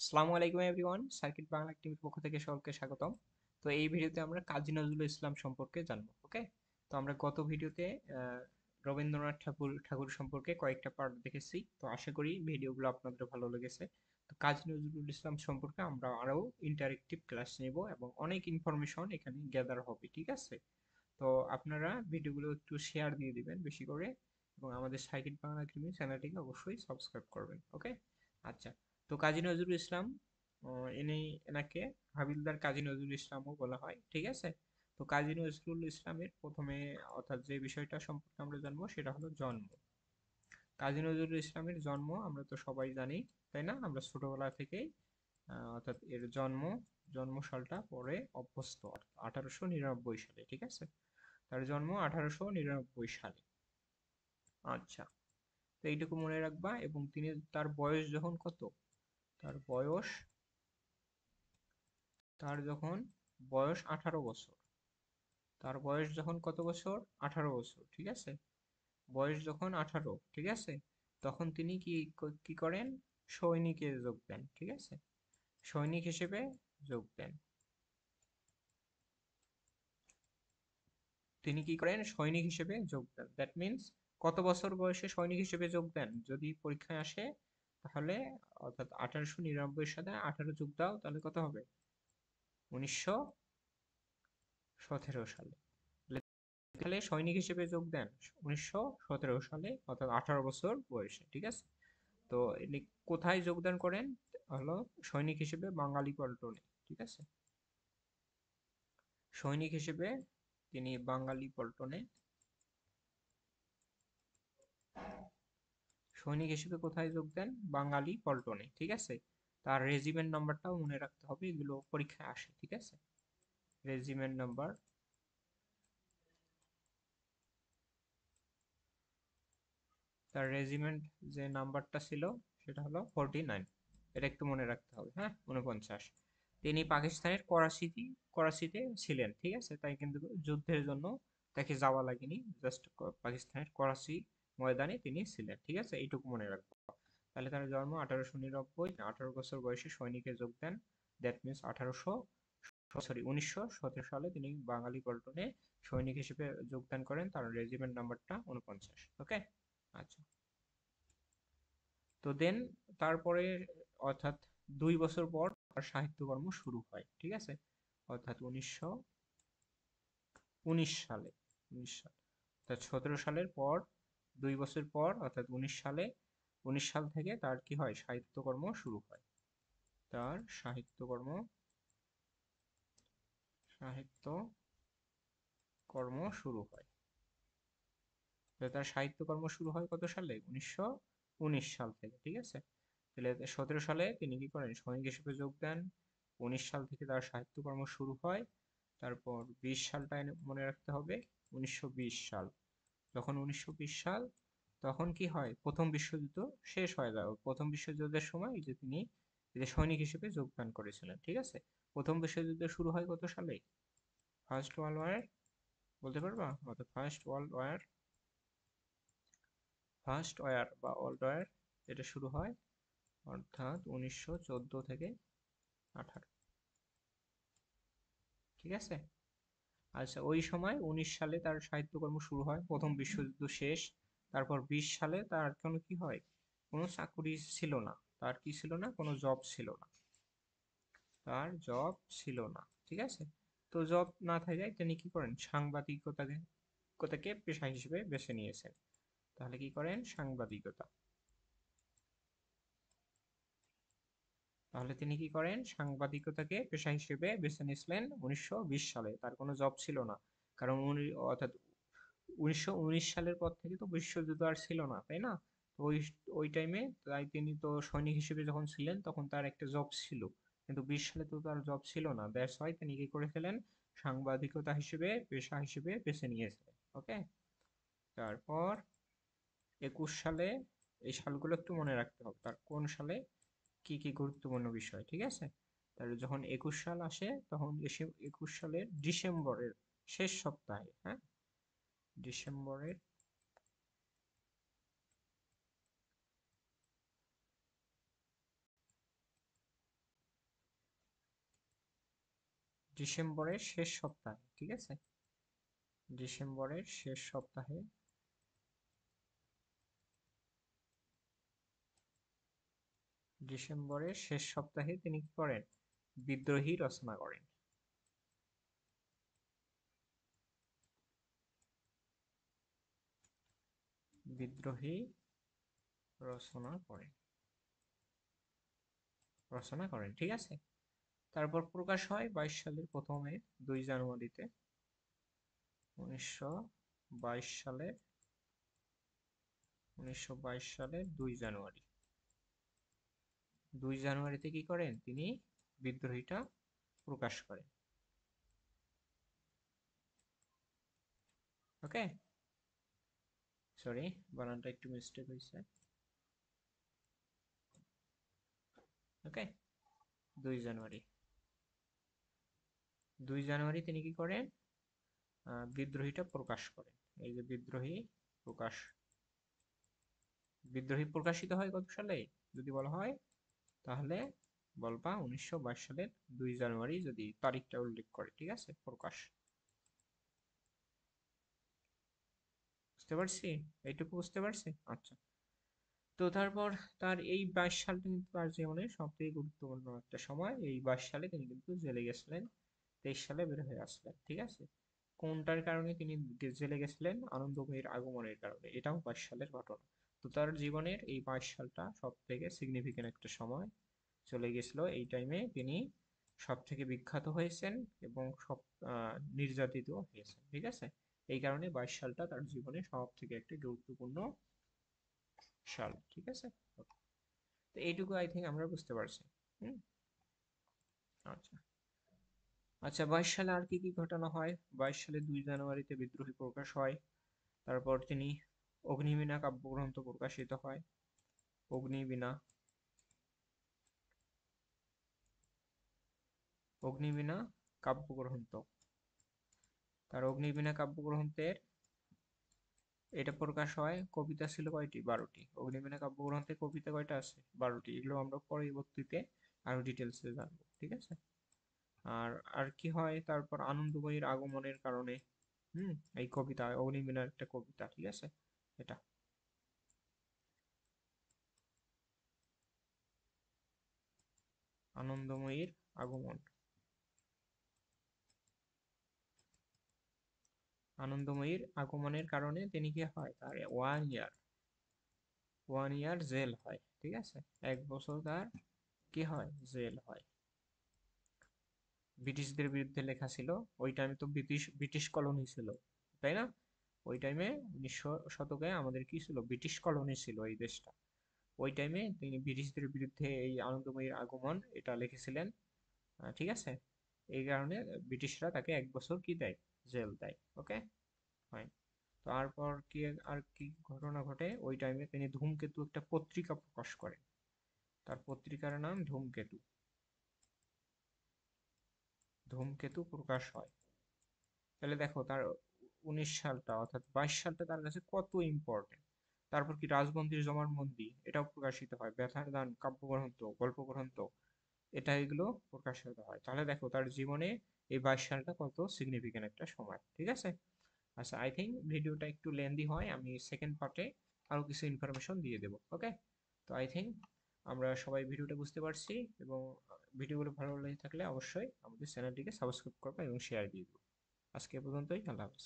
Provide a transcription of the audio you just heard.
আসসালামু আলাইকুম everyone, circuit Bangla টিভির পক্ষ থেকে সকলকে স্বাগতম। তো এই ভিডিওতে আমরা কাজী নজরুল ইসলাম সম্পর্কে জানবো। ওকে, তো আমরা গত ভিডিওতে রবীন্দ্রনাথ ঠাকুর সম্পর্কে কয়েকটা পার্ট দেখেছি। তো আশা করি ভিডিওগুলো আপনাদের ভালো লেগেছে। তো কাজী নজরুল ইসলাম সম্পর্কে আমরা আরো ইন্টারেক্টিভ ক্লাস নেব এবং অনেক ইনফরমেশন এখানে গ্যাদার হবে, ঠিক আছে? তো আপনারা ভিডিওগুলো একটু শেয়ার দিয়ে দিবেন বেশি করে, এবং আমাদের সার্কিট বাংলা একাডেমি চ্যানেলটিকে অবশ্যই সাবস্ক্রাইব করবেন। ওকে, আচ্ছা। তো কাজী নজরুল ইসলাম, এনাকে হাবিলদার কাজী নজরুল ইসলামও বলা হয়, ঠিক আছে? তো কাজী নজরুল ইসলামের প্রথমে, অর্থাৎ যে বিষয়টা সম্পর্কে আমরা জানবো সেটা হলো জন্ম। কাজী নজরুল ইসলামের জন্ম আমরা তো সবাই জানি, তাই না? আমরা ছোটবেলা থেকেই অর্থাৎ এর জন্ম সালটা পরে অভ্যস্ত, 1899 সালে, ঠিক আছে? তার জন্ম 1899 সালে। আচ্ছা, তো এইটুকু মনে রাখবা। এবং তার বয়স যখন কত, তার বয়স তার যখন বয়স 18 বছর। তার বয়স যখন কত বছর? 18 বছর, ঠিক আছে? বয়স যখন 18, ঠিক আছে, তখন তিনি কি করেন? সৈনিকে যোগ দেন, ঠিক আছে? সৈনিক হিসেবে যোগ দেন। তিনি কি করেন? সৈনিক হিসেবে যোগ দেন। দ্যাট মিনস কত বছর বয়সে সৈনিক হিসেবে যোগ দেন যদি পরীক্ষায় আসে, তাহলে অর্থাৎ 1899 সালে 18 যোগ দাও, তাহলে কত হবে? 1917 সালে। তাহলে সৈনিক হিসেবে যোগ দেন 1917 সালে, অর্থাৎ 18 বছর বয়সে, ঠিক আছে? তো ইনি কোথায় যোগদান করেন? হলো সৈনিক হিসেবে বাঙালি পল্টনে, ঠিক আছে? সৈনিক হিসেবে তিনি বাঙালি পল্টনে, সৈনিক হিসেবে কোথায় যোগ দেন? বাঙালি পল্টনে, ঠিক আছে? তার রেজিমেন্ট নাম্বারটাও মনে রাখতে হবে, এগুলো পরীক্ষায় আসে, ঠিক আছে? রেজিমেন্ট নাম্বার, তার রেজিমেন্ট যে নাম্বারটা ছিল সেটা হলো 49। এটা একটু মনে রাখতে হবে, হ্যাঁ, 49। তিনি পাকিস্তানের করাচিতে ছিলেন, ঠিক আছে? তাই কিন্তু যুদ্ধের জন্য তাকে যাওয়া লাগেনি, জাস্ট পাকিস্তানের করাচি ময়দানে তিনি ছিলেন, ঠিক আছে? এইটুকু মনে রাখবো। তাহলে তার জন্ম 1899, 18 বছর বয়সে সৈনিকে যোগ দেন। দ্যাট মিনস 1917 সালে তিনি বাঙালি পল্টনে সৈনিক হিসেবে যোগদান করেন। তার রেজিমেন্ট নাম্বারটা 49। ওকে, আচ্ছা। তো দেন তারপরে, অর্থাৎ 2 বছর পর তার সাহিত্যকর্ম শুরু হয়, ঠিক আছে? অর্থাৎ 1919 সালে, 19 সাল, অর্থাৎ 17 সালের পর 2 বছর পর, অর্থাৎ 19 সালে, 19 সাল থেকে তার কি হয়? সাহিত্যকর্ম শুরু হয়। তার সাহিত্যকর্ম শুরু হয়। তো তার সাহিত্যকর্ম শুরু হয় কত সালে? 1919 সাল থেকে, ঠিক আছে? তাহলে 17 সালে তিনি কি করেন? সৈনিক হিসেবে যোগ দেন। 19 সাল থেকে তার সাহিত্যকর্ম শুরু হয়। তারপর 20 সালটা মনে রাখতে হবে, 1920 সাল। যখন 1920 সাল, তখন কি হয়? প্রথম বিশ্বযুদ্ধ শেষ হয়ে যায়। প্রথম বিশ্বযুদ্ধের সময় এই যে তিনি এই যে সৈনিক হিসেবে যোগদান করেছিলেন, ঠিক আছে? প্রথম বিশ্বযুদ্ধ শুরু হয় কত সালে? ফার্স্ট ওয়ার্ল্ড ওয়ার, বলতে পারবা? অর্থাৎ ফার্স্ট ওয়ার বা ওয়ার্ল্ড ওয়ার, এটা শুরু হয় অর্থাৎ 1914 থেকে 18, ঠিক আছে? আচ্ছা, ওই সময় 19 সালে তার সাহিত্যকর্ম শুরু হয়, প্রথম বিশ্বযুদ্ধ শেষ। তারপর 20 সালে তার কোনো কি হয়? কোনো চাকুরি ছিল না। তার কি ছিল না? কোনো জব ছিল না। তার জব ছিল না, ঠিক আছে? তো জব না থাকায় তিনি কি করেন? সাংবাদিকতাকে পেশা হিসেবে বেছে নিয়েছেন। তাহলে কি করেন? সাংবাদিকতা। তাহলে তিনি কি করেন? সাংবাদিকতাকে পেশা হিসেবে বেছে নিয়েছিলেন 1920 সালে। তার কোনো জব ছিল না, কারণ উনি, অর্থাৎ 1919 সালের পর থেকে তো বিশ্বযুদ্ধ আর ছিল না, তাই না? তো ওই টাইমে তাই তিনি তো সৈনিক হিসেবে যখন ছিলেন তখন তার একটা জব ছিল, কিন্তু 20 সালে তো তার জব ছিল না। দ্যাটস ওয়াই তিনি কি করেছিলেন? সাংবাদিকতা হিসেবে পেশা হিসেবে বেছে নিয়েছিলেন। ওকে, তারপর 21 সালে, এই সালগুলো একটু মনে রাখতে হবে তার কোন সালে কি কি গুরুত্বপূর্ণ বিষয়, ঠিক আছে? তাহলে যখন 21 সাল আসে, তখন এসে 21 সালের ডিসেম্বরের শেষ সপ্তাহে, হ্যাঁ, ডিসেম্বরের ডিসেম্বরের শেষ সপ্তাহে, ঠিক আছে, ডিসেম্বরের শেষ সপ্তাহে তিনি কি করেন, বিদ্রোহী রচনা করেন। বিদ্রোহী রচনা করেন, ঠিক আছে। তারপর প্রকাশ হয় 22 সালের প্রথমে 2 জানুয়ারিতে, 1922 সালের 2 জানুয়ারি। 2 জানুয়ারিতে কি করেন তিনি, বিদ্রোহীটা প্রকাশ করেন। ওকে, সরি বানানটা একটু মিস্টেক হয়েছে। ওকে, 2 জানুয়ারি, 2 জানুয়ারি তিনি কি করেন, বিদ্রোহীটা প্রকাশ করেন। এই যে বিদ্রোহী প্রকাশিত হয় কত সালে যদি বলা হয়, তাহলে বলবা 1922 সালের 2 জানুয়ারি যদি তারিখটা উল্লেখ করে, ঠিক আছে, প্রকাশ। বুঝতে পারছি, এইটুকু বুঝতে পারছি, আচ্ছা। তো তারপর তার এই 22 সালটা কিন্তু তার জীবনে সব থেকে গুরুত্বপূর্ণ একটা সময়। এই 22 সালে তিনি কিন্তু জেলে গেছিলেন, 23 সালে বের হয়ে আসলেন, ঠিক আছে। কোনটার কারণে তিনি জেলে গেছিলেন, আনন্দময়ীর আগমনের কারণে, এটাও 22 সালের ঘটনা। তো তার জীবনের এই 22 সালটা সব থেকে সিগনিফিকেন্ট একটা সময় চলে গেছিল। এই টাইমে তিনি সব থেকে বিখ্যাত হয়েছেন এবং সব নির্যাতিত হয়েছেন, ঠিক আছে। এই কারণে 22 সালটা তার জীবনে সব থেকে একটা গুরুত্বপূর্ণ সাল, ঠিক আছে। তো এইটুকু আই থিঙ্ক আমরা বুঝতে পারছি। হুম, আচ্ছা। আচ্ছা, 22 সালে আর কি কি ঘটনা হয়? 22 সালে 2 জানুয়ারিতে বিদ্রোহী প্রকাশ হয়। তারপর তিনি অগ্নিবীণা কাব্যগ্রন্থ প্রকাশিত হয়। অগ্নিবীণা অগ্নিবীণা কাব্যগ্রন্থ, তার অগ্নিবীণা কাব্যগ্রন্থের এটা প্রকাশ হয়। কবিতা ছিল কয়টি? 12টি। অগ্নিবীণা কাব্যগ্রন্থে কবিতা কয়টা আছে? 12টি। এগুলো আমরা পরবর্তীতে আরো ডিটেলসে জানবো, ঠিক আছে। আর আর কি হয় তারপর, আনন্দময়ীর আগমনের কারণে, এই কবিতা অগ্নিবীণার একটা কবিতা, ঠিক আছে, এটা। আনন্দময়ীর আগমন, আনন্দময়ীর আগমনের কারণে তিনি কি হয়, তার 1 ইয়ার জেল হয়, ঠিক আছে। 1 বছর তার কি হয়, জেল হয়। ব্রিটিশদের বিরুদ্ধে লেখা ছিল। ওই টাইমে তো ব্রিটিশ কলোনি ছিল, তাই না? ওই টাইমে 19 শতকে আমাদের কি ছিল, ব্রিটিশ কলোনি ছিল এই দেশটা। ওই টাইমে তিনি ব্রিটিশদের বিরুদ্ধে এই আনন্দময়ীর আগমন এটা লিখেছিলেন, ঠিক আছে। এই কারণে ব্রিটিশরা তাকে 1 বছর কি দেয়, জেল দেয়। ওকে, হয়। তারপর কি আর কি ঘটনা ঘটে, ওই টাইমে তিনি ধূমকেতু একটা পত্রিকা প্রকাশ করেন। তার পত্রিকার নাম ধূমকেতু। ধূমকেতু প্রকাশ হয়। তাহলে দেখো তার 19 সালটা অর্থাৎ 22 সালটা তার কাছে কত ইম্পর্টেন্ট। তারপর কি রাজবন্দির জবানবন্দি, এটাও প্রকাশিত হয়। ব্যথার দান কাব্যগ্রন্থ, গল্পগ্রন্থ, এটা এগুলো প্রকাশিত হয়। তাহলে দেখো তার জীবনে এই 22 সালটা কত সিগনিফিকেন্ট একটা সময়, ঠিক আছে। আচ্ছা, আই থিঙ্ক ভিডিওটা একটু লেন্দি হয়, আমি সেকেন্ড পার্টে আরো কিছু ইনফরমেশন দিয়ে দেবো। ওকে, তো আই থিঙ্ক আমরা সবাই ভিডিওটা বুঝতে পারছি, এবং ভিডিওগুলো ভালো লেগে থাকলে অবশ্যই আমাদের চ্যানেলটিকে সাবস্ক্রাইব করবে এবং শেয়ার দিয়ে দেবো। আজকে এ পর্যন্তই, আল্লাহ হাফেজ।